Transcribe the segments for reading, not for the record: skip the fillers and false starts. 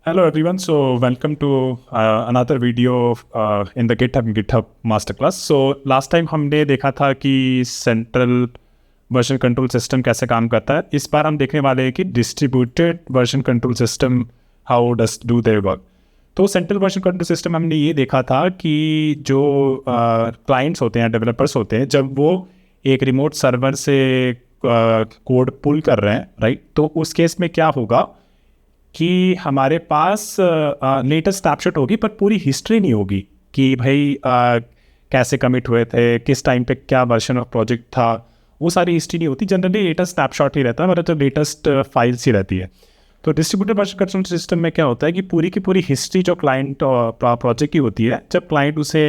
Hello everyone. So welcome to another video in the GitHub masterclass. So last time हमने देखा था कि central version control system कैसे काम करता है. इस बार हम देखने वाले हैं कि distributed version control system how does do their work. तो सेंट्रल वर्जन कंट्रोल सिस्टम हमने ये देखा था कि जो क्लाइंट्स होते हैं, डेवलपर्स होते हैं, जब वो एक रिमोट सर्वर से कोड पुल कर रहे हैं, राइट, तो उस केस में क्या होगा कि हमारे पास लेटेस्ट स्नैपशॉट होगी पर पूरी हिस्ट्री नहीं होगी कि भाई कैसे कमिट हुए थे, किस टाइम पे क्या वर्जन ऑफ प्रोजेक्ट था. वो सारी हिस्ट्री नहीं होती. जनरली लेटेस्ट स्नैपशॉट ही रहता है, मतलब तो लेटेस्ट फाइल्स ही रहती है. तो डिस्ट्रीब्यूटेड वर्जन कंट्रोल सिस्टम में क्या होता है कि पूरी की पूरी हिस्ट्री जो क्लाइंट प्रोजेक्ट की होती है, जब क्लाइंट उसे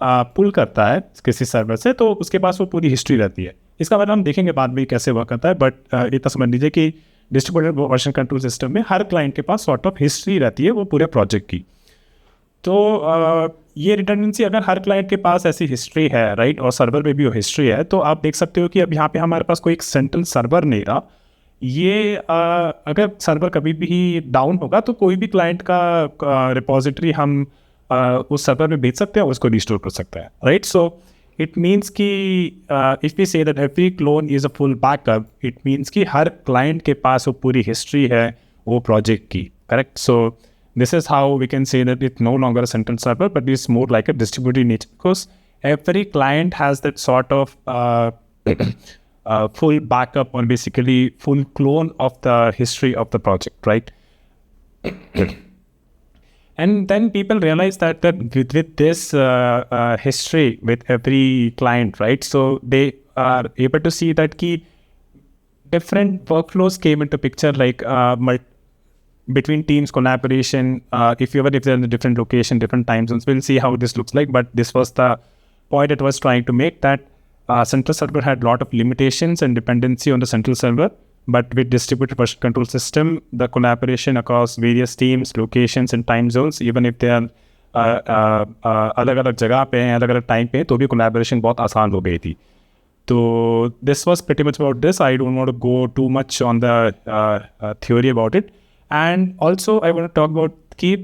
पुल करता है किसी सर्वर से, तो उसके पास वो पूरी हिस्ट्री रहती है. इसका मतलब हम देखेंगे बाद में कैसे वर्क करता है, बट इतना समझ लीजिए कि डिस्ट्रीब्यूटेड वर्जन कंट्रोल सिस्टम में हर क्लाइंट के पास सॉर्ट ऑफ हिस्ट्री रहती है वो पूरे प्रोजेक्ट की. तो ये रिडंडेंसी, अगर हर क्लाइंट के पास ऐसी हिस्ट्री है, राइट, और सर्वर में भी वो हिस्ट्री है, तो आप देख सकते हो कि अब यहाँ पे हमारे पास कोई एक सेंट्रल सर्वर नहीं रहा. ये अगर सर्वर कभी भी डाउन होगा तो कोई भी क्लाइंट का रिपोजिटरी हम उस सर्वर में भेज सकते हैं और उसको रिस्टोर कर सकते हैं, राइट. सो इट मीन्स कि if we say that every clone is a full backup, it means कि हर क्लाइंट के पास वो पूरी हिस्ट्री है वो प्रोजेक्ट की, correct. So this is how we can say that it's no longer a central server, but it's more like a distributed nature, because every client has that sort of full backup or basically full clone of the history of the project, right? And then people realize that with this history with every client, right? So they are able to see that key different workflows came into picture, like between teams collaboration. If they're in a different location, different time zones, we'll see how this looks like. But this was the point it was trying to make, that central server had a lot of limitations and dependency on the central server. But with distributed version control system, the collaboration across various teams, locations and time zones, even if they are अलग-अलग जगह पे हैं, अलग-अलग time पे, तो भी collaboration बहुत आसान हो गई थी. तो this was pretty much about this. I don't want to go too much on the theory about it. And also I want to talk about कि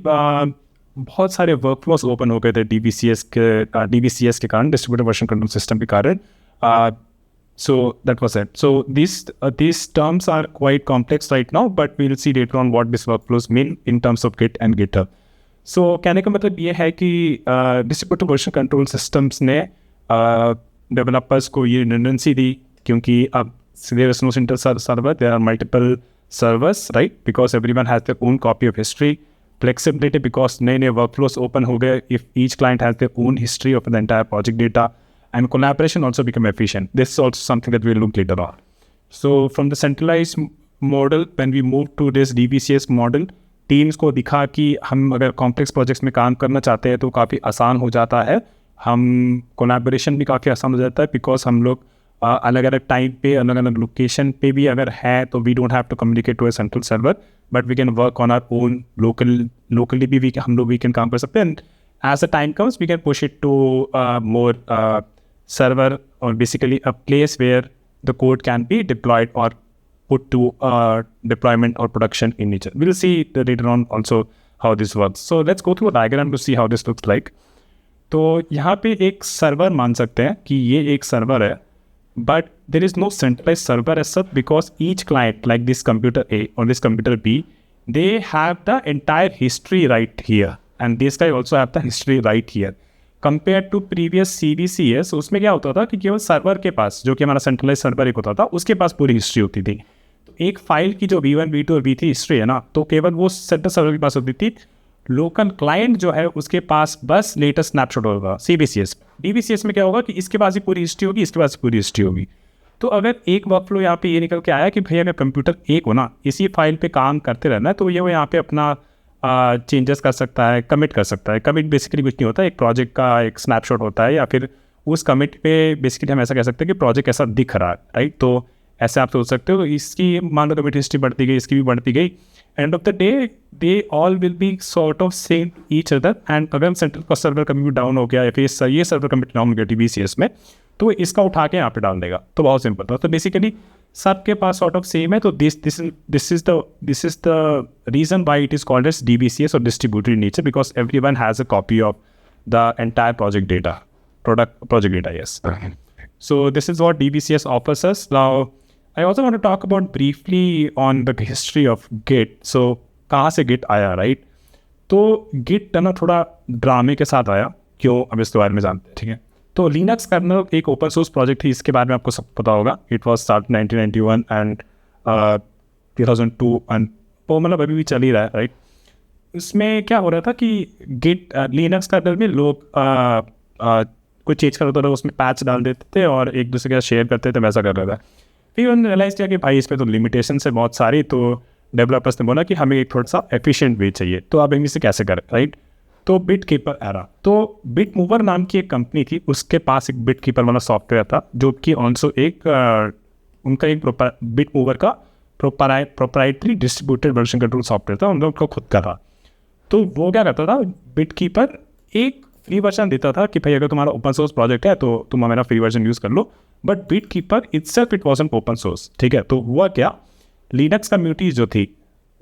बहुत सारे वर्कफ्लोज ओपन हो गए थे DBCS के कारण, डिस्ट्रीब्यूटेड वर्जन कंट्रोल सिस्टम के कारण. So that was it. So these terms are quite complex right now, but we'll see later on what these workflows mean in terms of Git and GitHub. So कहने का मतलब ये है कि distributed version control systems ने developers को ये redundancy दी, क्योंकि अब there is no central server, there are multiple servers, right? Because everyone has their own copy of history. Flexibility, because नए workflows open हो गए if each client has their own history of the entire project data. And collaboration also become efficient. This is also something that we'll look later on. So from the centralized model, when we move to this DBCS model, teams को दिखा कि हम अगर complex projects में काम करना चाहते हैं तो काफ़ी आसान हो जाता है. हम collaboration भी काफ़ी आसान हो जाता है, because हम लोग अलग अलग टाइम पे, अलग अलग लोकेशन पे भी अगर है तो we don't have to communicate to a central server, but we can work on our own locally भी हम लोग वीकेंड काम कर सकते हैं. And as a time comes we can push it to more server, or basically a place where the code can be deployed or put to deployment or production in nature. We'll see later on also how this works. So let's go through a diagram to see how this looks like. तो यहाँ पे एक server मान सकते हैं कि ये एक सर्वर है, but there is no centralized server as such, because each client, like this computer A or this computer B, they have the entire history right here, and this guy also have the history right here. Compared to previous CVCS, उसमें क्या होता था कि केवल server के पास, जो कि हमारा सेंट्रलाइज सर्वर एक होता था, उसके पास पूरी हिस्ट्री होती थी. तो एक फाइल की जो V1, V2 और V3 हिस्ट्री है ना, तो केवल वो सेंट्रल सर्वर के पास होती थी. लोकल क्लाइंट जो है उसके पास बस लेटेस्ट स्नैपशॉट होगा. CVCS, DBCS में क्या होगा कि इसके पास ही पूरी हिस्ट्री होगी, इसके पास पूरी हिस्ट्री होगी. तो अगर एक वर्कफ्लो यहाँ पे ये निकल के आया कि भैया अगर कंप्यूटर एक हो ना, इसी फाइल पे काम करते रहना है, तो ये वो यहाँ पे अपना चेंजेस कर सकता है, कमिट कर सकता है. कमिट बेसिकली कुछ नहीं होता, एक प्रोजेक्ट का एक स्नैपशॉट होता है, या फिर उस कमिट पे बेसिकली हम ऐसा कह सकते हैं कि प्रोजेक्ट ऐसा दिख रहा है, राइट. तो ऐसे आप सोच सकते हो. इसकी मान लो कमिट हिस्ट्री बढ़ती गई, इसकी भी बढ़ती गई, end of the day they all will be sort of same each other. And अगर हम सेंट्रल का सर्वर कभी भी डाउन हो गया या फिर ये सर्वर कभी डाउन हो गया DBCS में, तो इसका उठा के यहाँ पे डाल देगा. तो बहुत सिंपल था. तो बेसिकली सबके पास सॉर्ट ऑफ सेम है. तो this is the reason why it is called as DBCS और distributed nature, because everyone has a copy of the entire project data, project data, yes. So this is what DBCS offers us. Now, I also want to talk about briefly on the history of Git. So कहाँ से Git आया, right? तो Git ना थोड़ा ड्रामे के साथ आया. क्यों? अब इसके बारे में जानते हैं, ठीक है. तो Linux कर्नल एक ओपन सोर्स प्रोजेक्ट थी, इसके बारे में आपको सब पता होगा. It was start 1991 and 2002 and वो मतलब अभी भी चल ही रहा है, राइट. इसमें क्या हो रहा था कि गिट लिनक्स कर्नल में लोग कुछ चीज़ करते थे, उसमें पैच डाल देते थे और एक दूसरे के साथ शेयर करते थे, वैसा कर रहा था. फिर उन्होंने रियलाइज़ किया कि भाई इस पर तो लिमिटेशंस है बहुत सारी. तो डेवलपर्स ने बोला कि हमें एक थोड़ा सा एफिशिएंट वे चाहिए, तो आप इनसे कैसे करें, राइट. तो बिट कीपर आया. तो बिट मूवर नाम की एक कंपनी थी, उसके पास एक बिट कीपर वाला सॉफ्टवेयर था, जो कि ऑल्सो एक उनका एक बिट मूवर का proprietary distributed version control software था, उन लोग का खुद का था. तो वो क्या करता था, बिट कीपर एक फ्री वर्जन देता था कि भाई अगर तुम्हारा ओपन सोर्स प्रोजेक्ट है तो तुम मेरा फ्री वर्जन यूज़ कर लो. But BitKeeper itself it wasn't open source, ठीक है. तो हुआ क्या, लिनक्स कम्युनिटी जो थी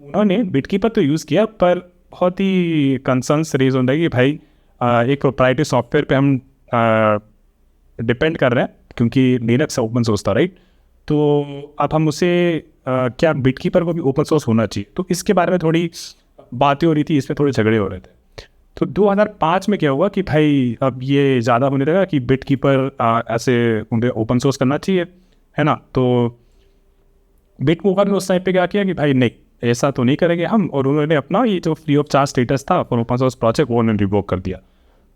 उन्होंने बिट कीपर तो यूज़ किया, पर बहुत ही कंसर्न्स रेज होता है कि भाई एक प्रोप्राइटरी सॉफ्टवेयर पे हम डिपेंड कर रहे हैं, क्योंकि लिनक्स ओपन सोर्स था, राइट. तो अब हम उसे क्या बिट कीपर को भी ओपन सोर्स होना चाहिए. तो इसके बारे में थोड़ी बातें हो रही थी, इसमें थोड़े झगड़े हो रहे थे. तो 2005 में क्या हुआ कि भाई अब ये ज़्यादा होने लगा कि बिट कीपर ऐसे उन्हें ओपन सोर्स करना चाहिए, है ना. तो बिट मूवर ने उस टाइम पे क्या किया कि भाई नहीं, ऐसा तो नहीं करेंगे हम, और उन्होंने अपना ये जो फ्री ऑफ चार्ज स्टेटस था फॉर ओपन सोर्स प्रोजेक्ट वो उन्होंने रिवोक कर दिया.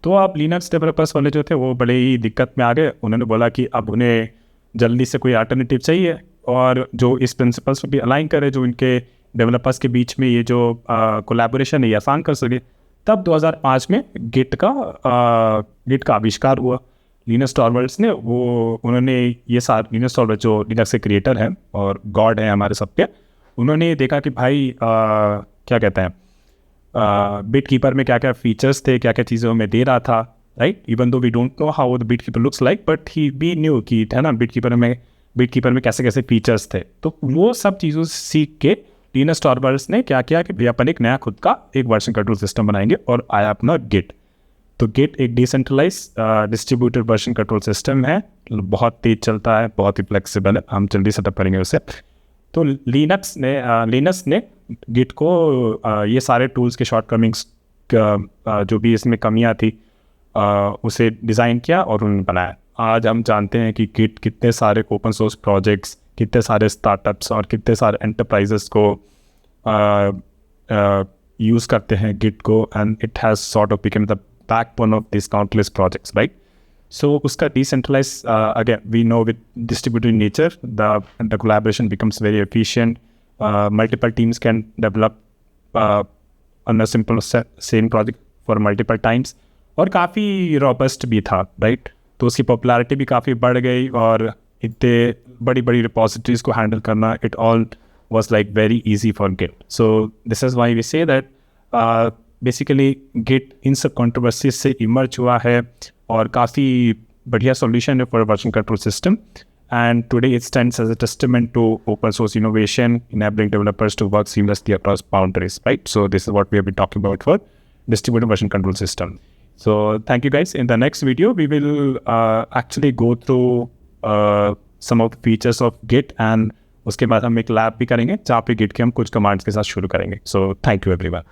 तो अब लिनक्स डेवलपर्स वाले जो थे वो बड़े ही दिक्कत में आ गए. उन्होंने बोला कि अब उन्हें जल्दी से कोई अल्टरनेटिव चाहिए और जो इस प्रिंसिपल्स पर भी अलाइन करे, जो इनके डेवलपर्स के बीच में ये जो कोलैबोरेशन है ये आसान कर सके. तब 2005 में गिट का आविष्कार हुआ. लिनस टॉरवल्ड्स ने उन्होंने ये सारे लिनस टॉरवल्ड्स जो लिनक्स के क्रिएटर हैं और गॉड हैं हमारे सबके, उन्होंने देखा कि भाई क्या कहते हैं बिट कीपर में क्या क्या फीचर्स थे, क्या क्या चीज़ें हमें दे रहा था, right. Even though we don't know how the bit keeper looks like, but he be knew कि है ना बिट कीपर में कैसे कैसे फीचर्स थे. तो वो सब चीज़ों से सीख के लिनस टॉरवल्ड्स ने क्या किया कि भैया अपन एक नया खुद का एक वर्जन कंट्रोल सिस्टम बनाएंगे, और आया अपना गिट. तो गिट एक decentralize distributed version control system है, बहुत तेज चलता है, बहुत ही फ्लेक्सिबल है, हम जल्दी सेटअप करेंगे उसे. तो लिनक्स ने गिट को ये सारे टूल्स के शॉर्टकमिंग्स जो भी इसमें कमियां थी उसे डिज़ाइन किया और उन्होंने बनाया. आज हम जानते हैं कि गिट कितने सारे ओपन सोर्स प्रोजेक्ट्स, कितने सारे स्टार्टअप्स और कितने सारे एंटरप्राइजेस को यूज़ करते हैं गिट को, and it has sort of become the backbone of this countless projects, right. So उसका decentralized again we know with distributed nature the collaboration becomes very efficient. Multiple teams can develop on a simple same project for multiple times, और काफ़ी robust भी था, right. तो उसकी popularity भी काफ़ी बढ़ गई, और इतने बड़ी बड़ी repositories को handle करना it all was like very easy for Git. So this is why we say that basically Git इन सब controversies से emerge हुआ है और काफ़ी बढ़िया solution है for a version control system, and today it stands as a testament to open source innovation, enabling developers to work seamlessly across boundaries, right. So this is what we have been talking about for distributed version control system. So thank you guys. In the next video we will actually go through some of the features of Git, and उसके बाद हम एक lab भी करेंगे जहाँ पे Git के हम कुछ commands के साथ शुरू करेंगे. So thank you everyone.